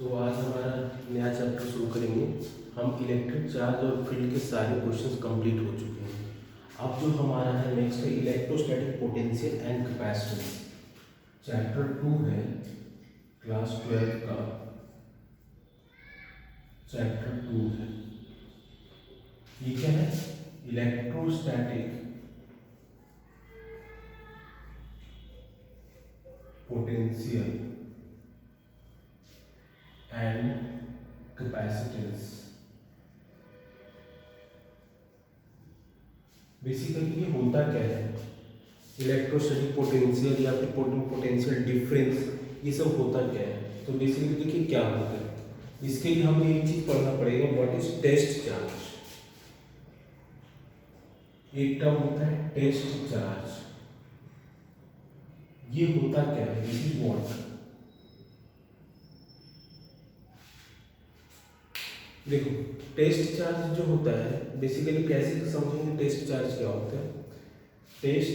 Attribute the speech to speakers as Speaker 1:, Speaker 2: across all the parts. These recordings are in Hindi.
Speaker 1: तो आज हमारा नया चैप्टर शुरू करेंगे। हम इलेक्ट्रिक चार्ज और फील्ड के सारे क्वेश्चंस कंप्लीट हो चुके हैं। अब जो हमारा है नेक्स्ट है electrostatic potential and capacitance. Chapter 2 है क्लास 12 का चैप्टर 2 है। ये क्या है? Electrostatic potential and capacitance. Basically ये होता क्या है? इलेक्ट्रोस्टैटिक पोटेंशियल या फिर पोटेंशियल डिफरेंस, ये सब होता क्या है? तो बेसिकली देखिए क्या होता है। इसके लिए हमें एक चीज पढ़ना पड़ेगा, व्हाट इज टेस्ट चार्ज। एक टर्म होता है टेस्ट चार्ज। ये होता क्या है? This is what. देखो टेस्ट चार्ज जो होता है बेसिकली कैसे समझेंगे टेस्ट चार्ज क्या होता है। टेस्ट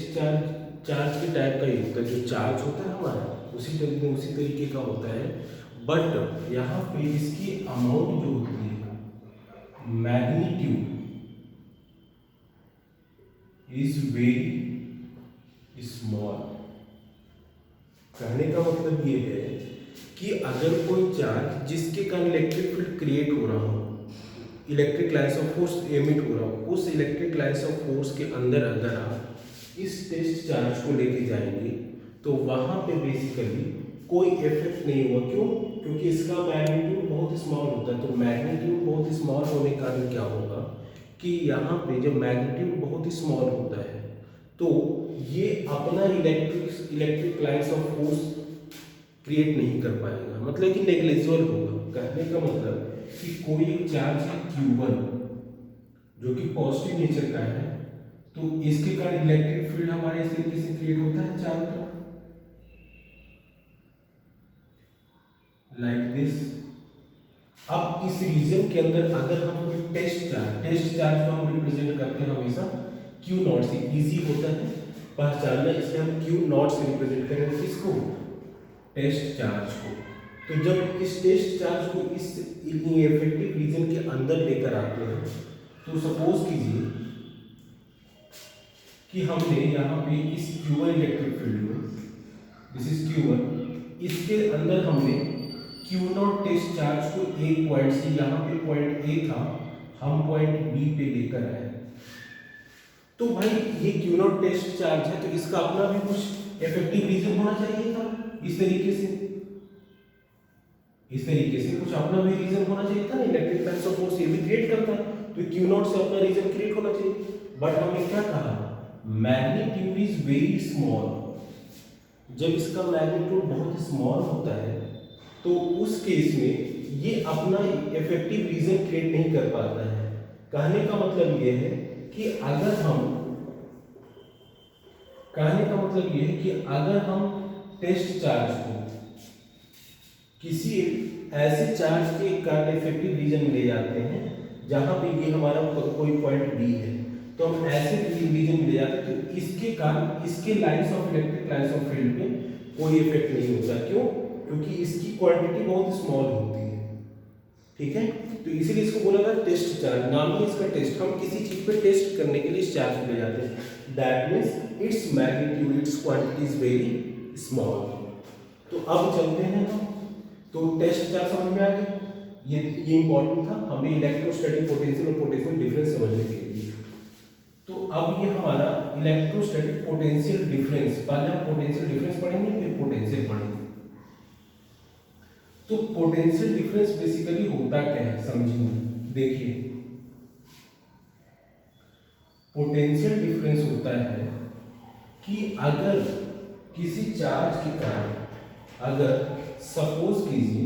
Speaker 1: चार्ज के टाइप का ही होता है। जो चार्ज होता है हमारा उसी तरीके का होता है, बट यहाँ पे इसकी अमाउंट जो होती है, मैग्नीट्यूड इज वेरी स्मॉल। कहने का मतलब ये है कि अगर कोई चार्ज जिसके कारण इलेक्ट्रिक फील्ड क्रिएट हो रहा हो, electric lines of force emit हो रहा हो, उस इलेक्ट्रिक लाइन्स ऑफ फोर्स के अंदर अगर आप इस टेस्ट चार्ज को लेके जाएंगे तो वहां पे बेसिकली कोई इफेक्ट नहीं होगा। क्यों? क्योंकि इसका मैग्नीट्यूड बहुत स्मॉल होता है। तो मैग्नीट्यूड बहुत स्मॉल होने के कारण क्या होगा कि यहाँ पे जब मैग्नीट्यूड बहुत स्मॉल होता है तो ये अपना electric lines of force create नहीं कर पाएगा, मतलब कि नेग्लिजिबल होगा। कहने का मतलब कि कोई एक चार्ज है Q1 जो कि पॉजिटिव नेचर का है, तो इसके कारण इलेक्ट्रिक फील्ड हमारे इस तरीके से क्रिएट होता है चारों तरफ, लाइक दिस। अब इस रीजन के अंदर अगर हम कोई टेस्ट चार्ज को हम रिप्रेजेंट करते हैं हमेशा Q नॉट से, इजी होता है पहचानना, इसलिए हम Q नॉट से रिप्रेजेंट करेंगे किसको? टेस्ट चार्ज को। तो जब इस टेस्ट चार्ज को इस इफेक्टिव रीजन के अंदर लेकर आते हैं तो सपोज कीजिए कि हमने यहाँ पे इस Q1 इलेक्ट्रिक फील्ड में, दिस इज Q1, इसके अंदर हमने Q नॉट टेस्ट चार्ज को एक पॉइंट से, यहाँ पे पॉइंट A था, हम पॉइंट B पे लेकर आए। तो भाई ये Q नॉट टेस्ट चार्ज है तो इसका अपना भी कुछ इफेक्टिव रीजन होना चाहिए था। इस तरीके से कुछ अपना भी रीजन होना चाहिए था ना। इलेक्ट्रिक लाइन्स ऑफ फोर्स ये भी क्रिएट करता है तो Q नॉट से अपना रीजन क्रिएट होना चाहिए। बट हमने क्या कहा? Magnitude is very small. जब इसका मैग्नीट्यूड बहुत स्मॉल होता है तो उस केस में ये अपना इफेक्टिव रीजन क्रिएट नहीं कर पाता है। कहने का मतलब ये है कि अगर हम टेस्ट चार्ज को किसी ऐसे चार्ज के कारण इफेक्टिव रीजन में ले जाते हैं जहां पे ये हमारा कोई पॉइंट B है, तो हम ऐसे रीजन में ले जाते हैं तो इसके कारण इसके इलेक्ट्रिक लाइन्स ऑफ फील्ड पे कोई इफेक्ट नहीं होता। क्यों? क्योंकि इसकी क्वांटिटी बहुत स्मॉल होती है। ठीक है, तो इसीलिए इसको बोला था टेस्ट चार्ज। नाम ही इसका टेस्ट। हम किसी चीज पे टेस्ट करने के लिए इस चार्ज को ले जाते हैं। That means its magnitude, it's quantity is very small. तो अब चलते हैं हम। तो टेस्ट चार्ज समझ में आ गया। ये इंपॉर्टेंट था हमें इलेक्ट्रोस्टैटिक पोटेंशियल और पोटेंशियल डिफरेंस समझने के लिए। तो अब ये हमारा इलेक्ट्रोस्टैटिक पोटेंशियल डिफरेंस, पहले हम पोटेंशियल डिफरेंस पढ़ेंगे फिर पोटेंशियल पढ़ेंगे। तो पोटेंशियल डिफरेंस बेसिकली होता क्या है समझिए। देखिए पोटेंशियल डिफरेंस होता है कि अगर किसी चार्ज के कारण, अगर सपोज कीजिए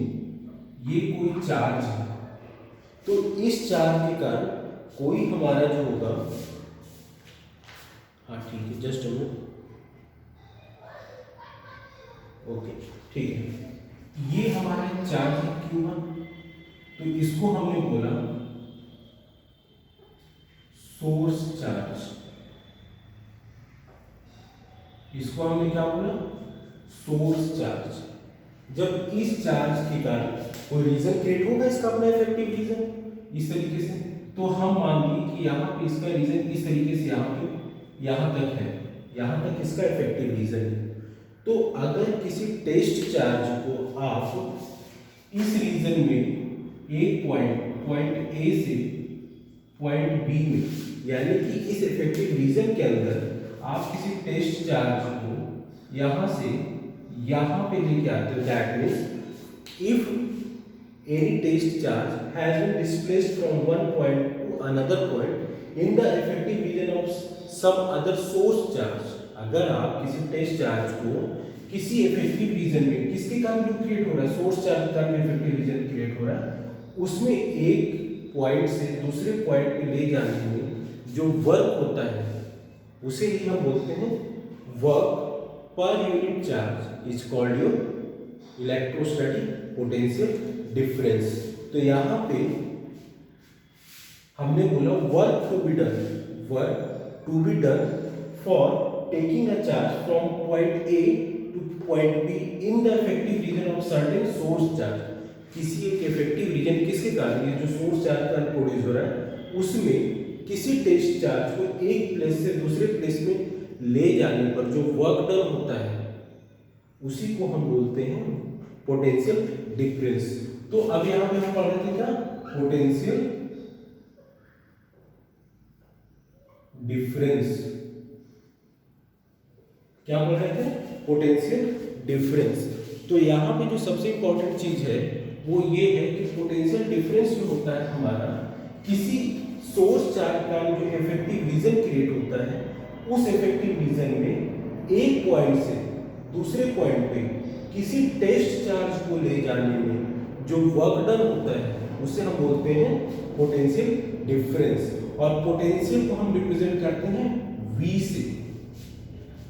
Speaker 1: ये कोई चार्ज है तो इस चार्ज के कारण कोई हमारा जो होगा, हाँ ठीक है, जस्ट ओके ठीक है, ये हमारा चार्ज है Q1, तो इसको हमने बोला सोर्स चार्ज। इसको हमने क्या बोला? Source charge. जब इस चार्ज के कारण कोई रीजन क्रिएट होगा इसका अपना इफेक्टिव रीजन इस तरीके से, तो हम मान लीजिए कि यहाँ पे इसका रीजन इस तरीके से यहाँ तक है, यहाँ तक इसका इफेक्टिव रीजन है। तो अगर किसी टेस्ट चार्ज को आप इस रीजन में एक पॉइंट ए से पॉइंट बी में, यानी कि इस इफेक्टिव रीजन के अंदर आप किसी टेस्ट चार्ज को यहाँ से यहाँ पे लेके आते हो, that means if any test charge has been displaced from one point to another point in the effective region of some other source charge, अगर आप किसी टेस्ट चार्ज को किसी इफेक्टिव रीजन में, किसके कारण जो क्रिएट हो रहा है, सोर्स चार्ज के कारण इफेक्टिव रीजन क्रिएट हो रहा है, उसमें एक पॉइंट से दूसरे पॉइंट पे ले जाने में जो वर्क होता है उसे ही हम बोलते हैं work per unit charge is called your electrostatic potential difference. तो यहाँ पे हमने बोला work to be done for taking a charge from point A to point B in the effective region of certain source charge, किसी एक इफेक्टिव रीजन किसके कारण, ये जो सोर्स चार्ज का प्रोड्यूस हो रहा है उसमें किसी टेस्ट चार्ज को एक प्लेस से दूसरे प्लेस में ले जाने पर जो वर्क डन होता है उसी को हम बोलते हैं पोटेंशियल डिफरेंस। तो अब यहाँ पे हम पढ़ रहे थे क्या, पोटेंशियल डिफरेंस, क्या बोल रहे थे, पोटेंशियल डिफरेंस। तो यहाँ पे जो सबसे इंपॉर्टेंट चीज है वो ये है कि पोटेंशियल डिफरेंस जो होता है हमारा, किसी सोर्स चार्ज का जो इफेक्टिव रीजन क्रिएट होता है उस इफेक्टिव रीजन में एक पॉइंट से दूसरे पॉइंट पे किसी टेस्ट चार्ज को ले जाने में जो वर्क डन होता है उसे हम बोलते हैं पोटेंशियल डिफरेंस। और पोटेंशियल को हम रिप्रेजेंट करते हैं V से,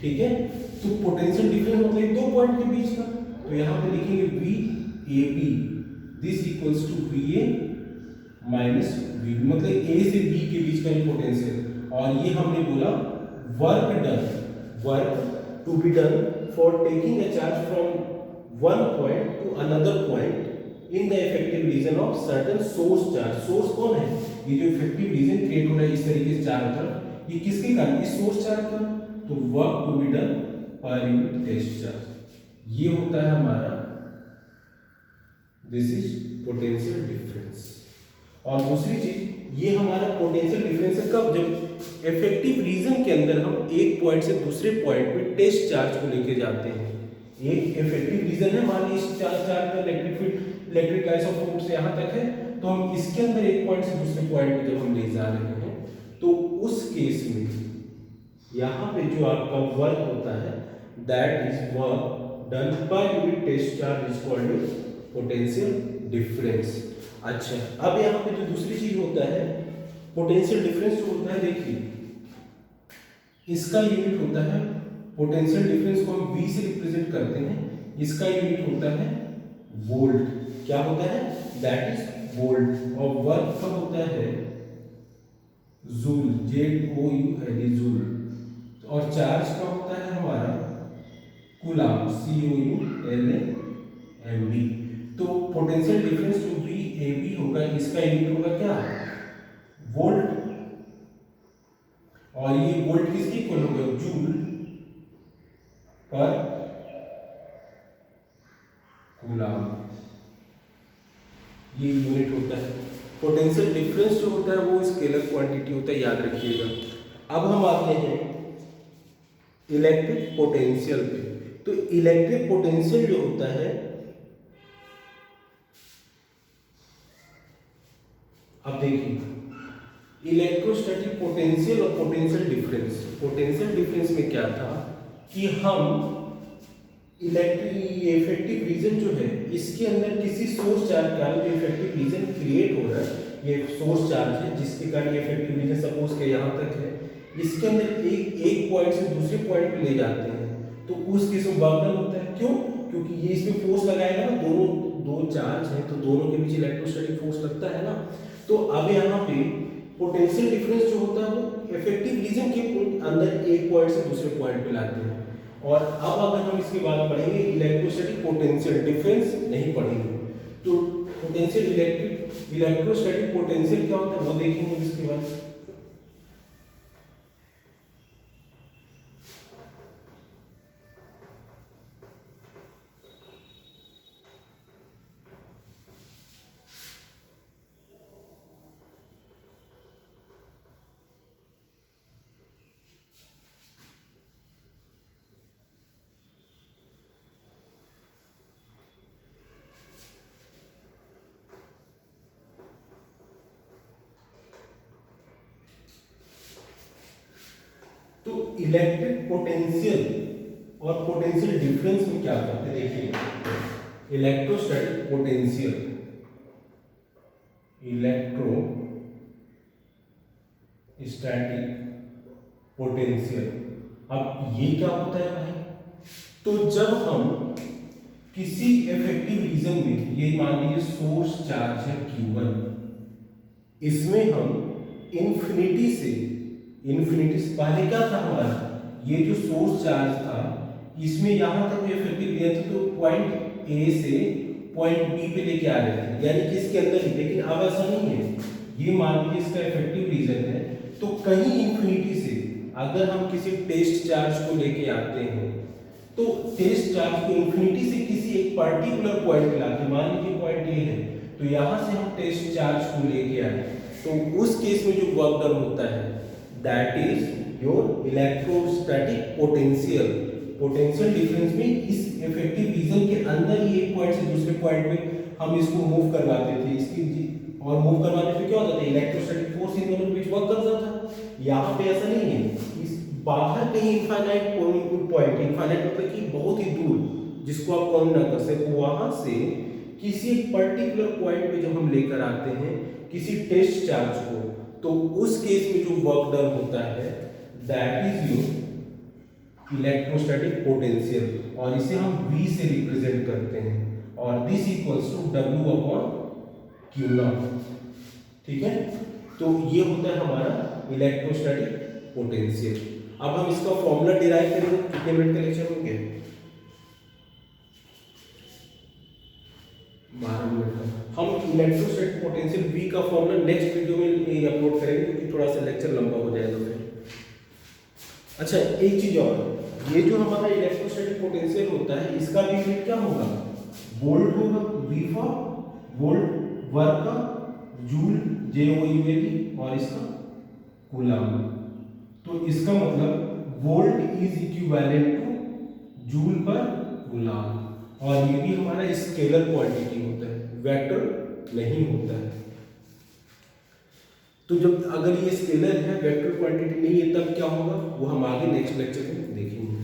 Speaker 1: ठीक है। तो पोटेंशियल डिफरेंस मतलब दो पॉइंट के बीच का, तो यहाँ पे लिखेंगे VAB this equals to VA minus VB, मतलब A से B के बीच का पोटेंशियल। और ये हमने बोला work to be done for taking a charge from one point to another point in the effective region of certain source charge. Source कौन है, ये जो इफेक्टिव रीजन क्रिएट हो रहा है इस तरीके से चारों तरफ, ये किसके कारण, इस सोर्स चार्ज का। तो work to be done per unit test charge, ये होता है हमारा, दिस इज पोटेंशियल डिफरेंस। और दूसरी चीज, ये हमारा पोटेंशियल डिफरेंस है कब, जब इफेक्टिव रीजन के अंदर हम एक पॉइंट से दूसरे पॉइंट पे टेस्ट चार्ज को लेके जाते हैं। एक इफेक्टिव रीजन है, मान लीजिए चार्ज का इलेक्ट्रिक लाइन्स ऑफ फोर्स से यहाँ तक है, तो हम इसके अंदर एक पॉइंट से दूसरे पॉइंट पे जब हम ले जा रहे हैं तो उस केस में यहाँ पे जो आपका वर्क होता है that is work done per unit test charge is called potential difference. अच्छा, अब यहाँ पे जो दूसरी चीज होता है पोटेंशियल डिफरेंस जो होता है, देखिए इसका यूनिट होता है, पोटेंशियल डिफरेंस को हम V से रिप्रेजेंट करते हैं, इसका यूनिट होता है वोल्ट। क्या होता है, दैट इज वोल्ट। और वर्क का होता है जूल, ZOUL जूल। और चार्ज का होता है हमारा कूलाम, COULAMB। तो पोटेंशियल डिफरेंस जो VAB होगा इसका यूनिट होगा क्या, वोल्ट। और ये वोल्ट किसके इक्वल होगा, जूल पर कूलाम, ये यूनिट होता है। पोटेंशियल डिफरेंस जो होता है वो स्केलर क्वांटिटी होता है, याद रखिएगा। अब हम आते हैं इलेक्ट्रिक पोटेंशियल पे। तो इलेक्ट्रिक पोटेंशियल जो होता है, अब देखिए इलेक्ट्रोस्टैटिक पोटेंशियल और पोटेंशियल डिफरेंस। पोटेंशियल डिफरेंस में क्या था कि हम इफेक्टिव रीजन जो है इसके अंदर किसी सोर्स चार्ज का जो इफेक्टिव रीजन क्रिएट हो रहा है, ये सोर्स चार्ज है जिसके कारण ये इफेक्टिव रीजन सपोज के यहाँ तक है, इसके अंदर एक पॉइंट से दूसरे पॉइंट पे ले जाते हैं तो उस केस में वर्क डन होता है। क्यों, क्योंकि ये इसमें फोर्स लगाएगा ना, दो चार्ज है तो दोनों के बीच इलेक्ट्रोस्टैटिक फोर्स लगता है ना। तो अब यहाँ पे पोटेंशियल डिफरेंस जो होता है वो इफेक्टिव रीजन के अंदर एक पॉइंट से दूसरे पॉइंट पे लाते हैं। और अब अगर हम इसके बाद पढ़ेंगे इलेक्ट्रोस्टैटिक पोटेंशियल डिफरेंस नहीं पढ़ेंगे, तो पोटेंशियल इलेक्ट्रोस्टैटिक पोटेंशियल क्या होता है वो देखेंगे इसके बाद। तो इलेक्ट्रिक पोटेंशियल और पोटेंशियल डिफरेंस में क्या करते हैं देखिए। इलेक्ट्रोस्टैटिक पोटेंशियल, इलेक्ट्रोस्टैटिक पोटेंशियल, अब ये क्या होता है भाई? तो जब हम किसी इफेक्टिव रीजन में, ये मान लीजिए सोर्स चार्ज है Q1, इसमें हम इन्फिनिटी से पहले क्या था हमारा, ये जो सोर्स चार्ज था इसमें यहां तक इफेक्टिव रीजन था, तो पॉइंट ए से पॉइंट बी पे लेके आ रहे थे, यानी कि इसके अंदर ही। लेकिन अब ऐसा नहीं है, ये मान लीजिए इसका इफेक्टिव रीजन है, तो कहीं इन्फिनिटी से अगर हम किसी टेस्ट चार्ज को लेके आते हैं, तो टेस्ट चार्ज को इन्फिनिटी से किसी एक पर्टिकुलर पॉइंट पे लाते, मान लीजिए पॉइंट ए है, तो यहां से हम टेस्ट चार्ज को लेके आए, तो उस केस में जो वर्क डन होता है that is your electrostatic potential. Potential difference में इस इफेक्टिव रीजन के अंदर ही एक पॉइंट से दूसरे पॉइंट पे हम इसको मूव करवाते थे, इसकी और मूव करवाने पे क्या होता था, इलेक्ट्रोस्टैटिक फोर्स इन दोनों के बीच वर्क करता था। यहाँ पे ऐसा नहीं है, इस बाहर कहीं इनफाइनाइट पॉइंट, इनफाइनाइट मतलब कि बहुत ही दूर जिसको आप काउंट ना कर सके, वहां से किसी एक पर्टिकुलर पॉइंट पे जब हम लेकर आते हैं किसी टेस्ट चार्ज को, तो उस केस में जो वर्क डन होता है that is your electrostatic potential, और इसे हम V से रिप्रेजेंट करते हैं, और this equals to W upon Q0। ठीक है, तो ये होता है हमारा इलेक्ट्रोस्टैटिक पोटेंशियल। अब हम इसका फॉर्मूला डिराइव करेंगे, कितने मिनट का लेक्चर हो गया? 12 मिनट का। हम इलेक्ट्रोस्टैटिक पोटेंशियल V का फॉर्मूला नेक्स्ट वीडियो में अपलोड करेंगे, क्योंकि थोड़ा सा लेक्चर लंबा हो जाएगा फिर। अच्छा, एक चीज और, ये जो हमारा इलेक्ट्रोस्टैटिक पोटेंशियल होता है इसका भी यूनिट क्या होगा, वोल्ट होगा। V फॉर वोल्ट, वर्क का जूल JOUL, और इसका कूलम। तो इसका मतलब volt is equivalent two joule पर कूलम, और ये भी हमारा स्केलर क्वांटिटी होता है, वेक्टर नहीं होता है। तो जब अगर ये स्केलर है, वेक्टर क्वांटिटी नहीं है, तब क्या होगा वो हम आगे नेक्स्ट लेक्चर में देखेंगे।